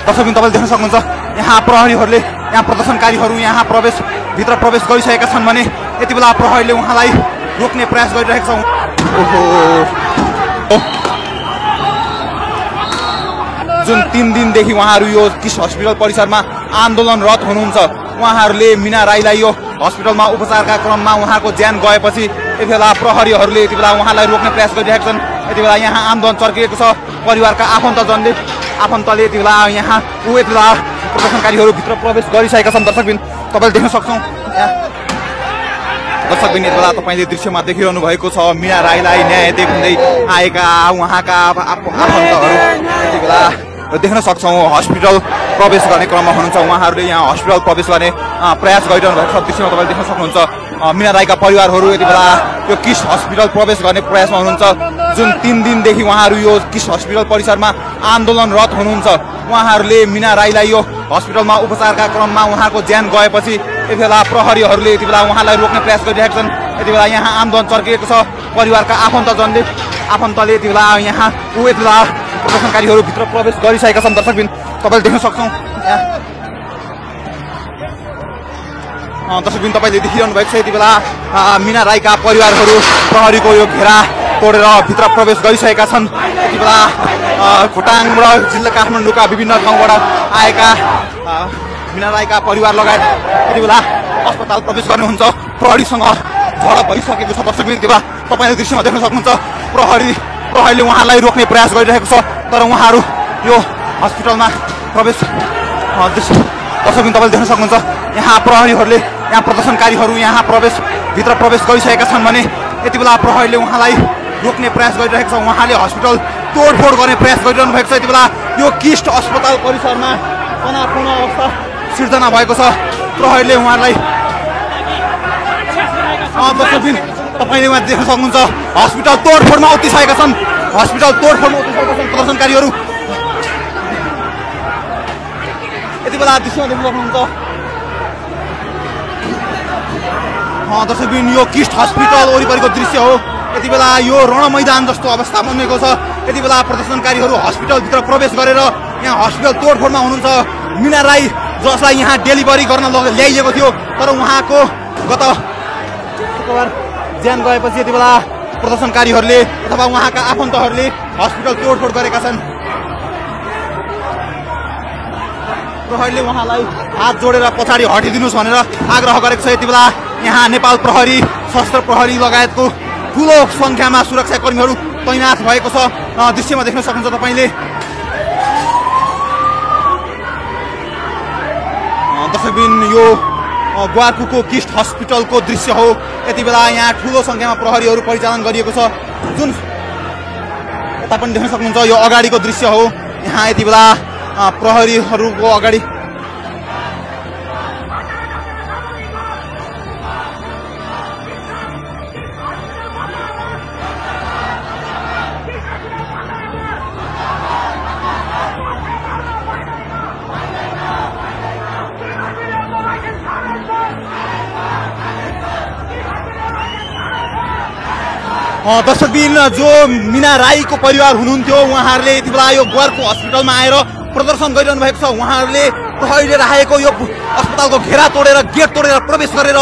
दर्शकबिन तपाईले देख्न सक्नुहुन्छ यहाँ प्रहरीहरूले यहाँ प्रदर्शनकारीहरू यहाँ भित्र प्रवेश गरिसकेका छन् भने यति बेला प्रहरीले उहाँलाई रोक्ने प्रयास गरिरहेको छ। जुन 3 दिनदेखि उहाँहरू यो किस हस्पिटल परिसरमा आन्दोलनरत हुनुहुन्छ, उहाँहरूले मीना राईलाई यो हस्पिटलमा उपचारका क्रममा उहाँको ज्यान गएपछि यति बेला प्रहरीहरूले यति बेला उहाँलाई रोक्ने प्रयास गरिरहेका छन्। यति बेला यहाँ आन्दोलन चर्किएको छ। परिवारका आफन्तले यति बेला यहाँ यति बेला प्रदर्शनकारीहरू भित्र प्रवेश गरिसकेका छन्। दर्शकबिन तपाईले देख्न सक्छौँ दर्शकबिन यति बेला तपाईँले दृश्यमा देखिरहनु भएको छ मीना राईलाई न्याय दिँदै आएका उहाँका आफन्तहरू यति बेला देख्न सक्छौँ हस्पिटल प्रवेश गर्ने क्रममा हुनुहुन्छ। उहाँहरूले यहाँ हस्पिटल प्रवेश गर्ने प्रयास गरिरहनु भएको छ। दृश्यमा तपाईँले देख्न सक्नुहुन्छ मीना राईका परिवारहरू यति बेला यो किस हस्पिटल प्रवेश गर्ने प्रयासमा हुनुहुन्छ। जुन 3 दिनदेखि उहाँहरू यो किस हस्पिटल परिसरमा आन्दोलनरत हुनुहुन्छ, उहाँहरूले मीना राईलाई यो हस्पिटलमा उपचारका क्रममा उहाँको ज्यान गएपछि यति बेला प्रहरीहरूले यति बेला उहाँलाई रोक्ने प्रयास गरिरहेका छन्। यति बेला यहाँ आन्दोलन चर्किएको छ। परिवारका आफन्तले यति बेला यहाँ यति बेला प्रदर्शनकारीहरू भित्र प्रवेश गरिसकेका छन्। दर्शकबिन तपाईँले देख्न सक्छौँ दर्शकबिन तपाईँले देखिरहनु भएको छ यति बेला मीना राईका परिवारहरू प्रहरीको यो घेरा तोडेर भित्र प्रवेश गरिसकेका छन्। यति बेला खोटाङ र जिल्ला काठमाडौँका विभिन्न ठाउँबाट आएका मीना राईका परिवार लगायत यति बेला अस्पताल प्रवेश गर्नुहुन्छ। प्रहरीसँग झडप भइसकेको छ। दर्शकबिन यति बेला तपाईँले दृश्यमा देख्न सक्नुहुन्छ प्रहरीले उहाँलाई रोक्ने प्रयास गरिरहेको छ, तर उहाँहरू यो हस्पिटलमा प्रवेश दर्शकबिन तपाईँले देख्न सक्नुहुन्छ यहाँ प्रहरीहरूले यहाँ प्रदर्शनकारीहरू यहाँ भित्र प्रवेश गरिसकेका छन् भने यति बेला प्रहरीले उहाँलाई रोक्ने प्रयास गरिरहेको छ। उहाँले हस्पिटल तोडफोड गर्ने प्रयास गरिरहनु भएको छ। यति बेला यो किस्ट अस्पताल परिसरमा तनावपूर्ण अवस्था सिर्जना भएको छ। प्रहरीले उहाँलाई दर्शकबिन तपाईँले उहाँ देख्न सक्नुहुन्छ हस्पिटल तोडफोडमा उत्रिसकेका छन्। प्रदर्शनकारीहरू यति बेला दृश्यमा देख्न सक्नुहुन्छ दर्शकबिन यो किस्ट हस्पिटल वरिपरिको दृश्य हो। यति बेला यो रण मैदान जस्तो अवस्था बनेको छ। यति बेला प्रदर्शनकारीहरू हस्पिटलभित्र प्रवेश गरेर यहाँ हस्पिटल तोडफोडमा हुनुहुन्छ। मीना राई जसलाई यहाँ डेलिभरी गर्न ल्याइएको थियो, तर उहाँको गत शुक्रबार ज्यान गएपछि यति बेला प्रदर्शनकारीहरूले अथवा उहाँका आफन्तहरूले हस्पिटल तोडफोड गरेका छन्। प्रहरीले उहाँलाई हात जोडेर पछाडि हटिदिनुहोस् भनेर आग्रह गरेको छ। यति बेला यहाँ नेपाल प्रहरी, सशस्त्र प्रहरी लगायतको ठुलो सङ्ख्यामा सुरक्षाकर्मीहरू तैनाथ भएको छ। दृश्यमा देख्न सक्नुहुन्छ तपाईँले दर्शकबिन यो ग्वारकुको किस्ट हस्पिटलको दृश्य हो। यति बेला यहाँ ठुलो सङ्ख्यामा प्रहरीहरू परिचालन गरिएको छ। जुन यता पनि देख्न सक्नुहुन्छ यो अगाडिको दृश्य हो। यहाँ यति बेला प्रहरीहरूको अगाडि दर्शकबिन जो मीना राईको परिवार हुनुहुन्थ्यो, उहाँहरूले यति बेला यो ग्वारको हस्पिटलमा आएर प्रदर्शन गरिरहनु भएको छ। उहाँहरूले प्रहरीले राखेको यो अस्पतालको घेरा तोडेर गेट तोडेर प्रवेश गरेर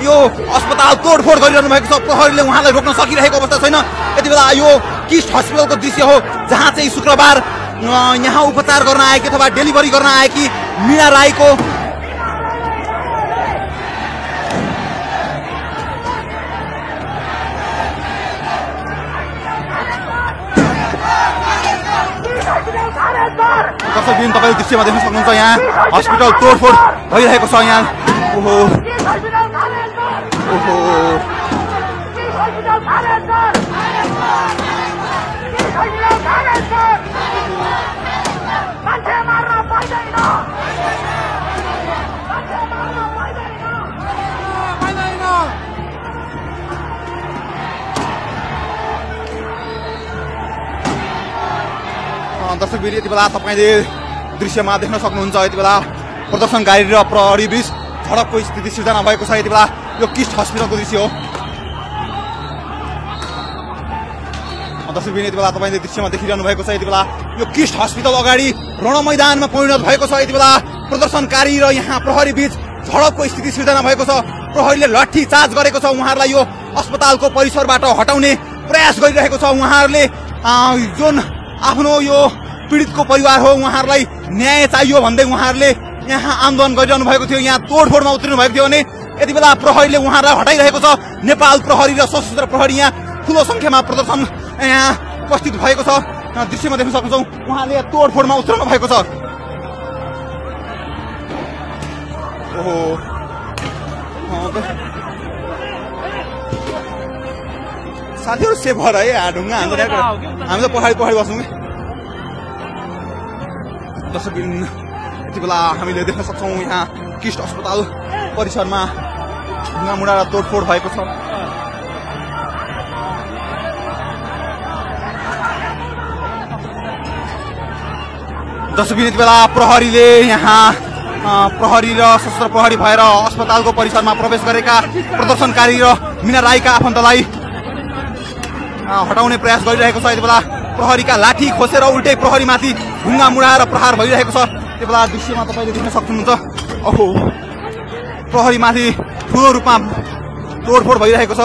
यो अस्पताल तोडफोड गरिरहनु भएको छ। प्रहरीले उहाँलाई रोक्न सकिरहेको अवस्था छैन। यति बेला यो किस्ट हस्पिटलको दृश्य हो, जहाँ चाहिँ शुक्रबार यहाँ उपचार गर्न आएकी अथवा डेलिभरी गर्न आएकी मीना राईको दर्शकबिन तपाईँले दृश्यमा देख्न सक्नुहुन्छ यहाँ हस्पिटल तोडफोड भइरहेको छ। यहाँ दर्शकबिन यति बेला तपाईँले दृश्यमा देख्न सक्नुहुन्छ यति बेला प्रदर्शनकारी र प्रहरी बीच झडपको स्थिति सिर्जना भएको छ। यति बेला यो किस्ट हस्पिटलको दृश्य हो। दर्शकबिन यति बेला तपाईँले दृश्यमा देखिरहनु भएको छ। यति बेला यो किस्ट हस्पिटल अगाडि रण मैदानमा परिणत भएको छ। यति बेला प्रदर्शनकारी र यहाँ प्रहरी बीच झडपको स्थिति सिर्जना भएको छ। प्रहरीले लाठी चार्ज गरेको छ। उहाँहरूलाई यो अस्पतालको परिसरबाट हटाउने प्रयास गरिरहेको छ। उहाँहरूले जुन आफ्नो यो पीडितको परिवार हो उहाँहरूलाई न्याय चाहियो भन्दै उहाँहरूले यहाँ आन्दोलन गरिरहनु भएको थियो, यहाँ तोडफोडमा उत्रिनु भएको थियो भने यति बेला प्रहरीले उहाँहरूलाई हटाइरहेको छ। नेपाल प्रहरी र सशस्त्र प्रहरी यहाँ ठुलो संख्यामा प्रदर्शन यहाँ उपस्थित भएको छ। दृश्यमा देख्न सक्छौँ उहाँले तोडफोडमा उत्रनु भएको छ। ओहो साथीहरू सेफ भएर है ढुङ्गा हामी त पछाडि बस्छौँ। दर्शकबिन यति बेला हामीले देख्न सक्छौँ यहाँ किस्ट अस्पताल परिसरमा ढुङ्गामुढा र तोडफोड भएको छ। दर्शकबिन यति बेला प्रहरीले यहाँ प्रहरी र सशस्त्र प्रहरी भएर अस्पतालको परिसरमा प्रवेश गरेका प्रदर्शनकारी र मीना राईका आफन्तलाई हटाउने प्रयास गरिरहेको छ। यति बेला प्रहरीका लाठी खोसेर उल्टै प्रहरीमाथि ढुङ्गा मुढाएर प्रहार भइरहेको छ। यति बेला दृश्यमा तपाईँले देख्न सक्नुहुन्छ ओहो प्रहरीमाथि ठुलो रूपमा तोडफोड भइरहेको छ।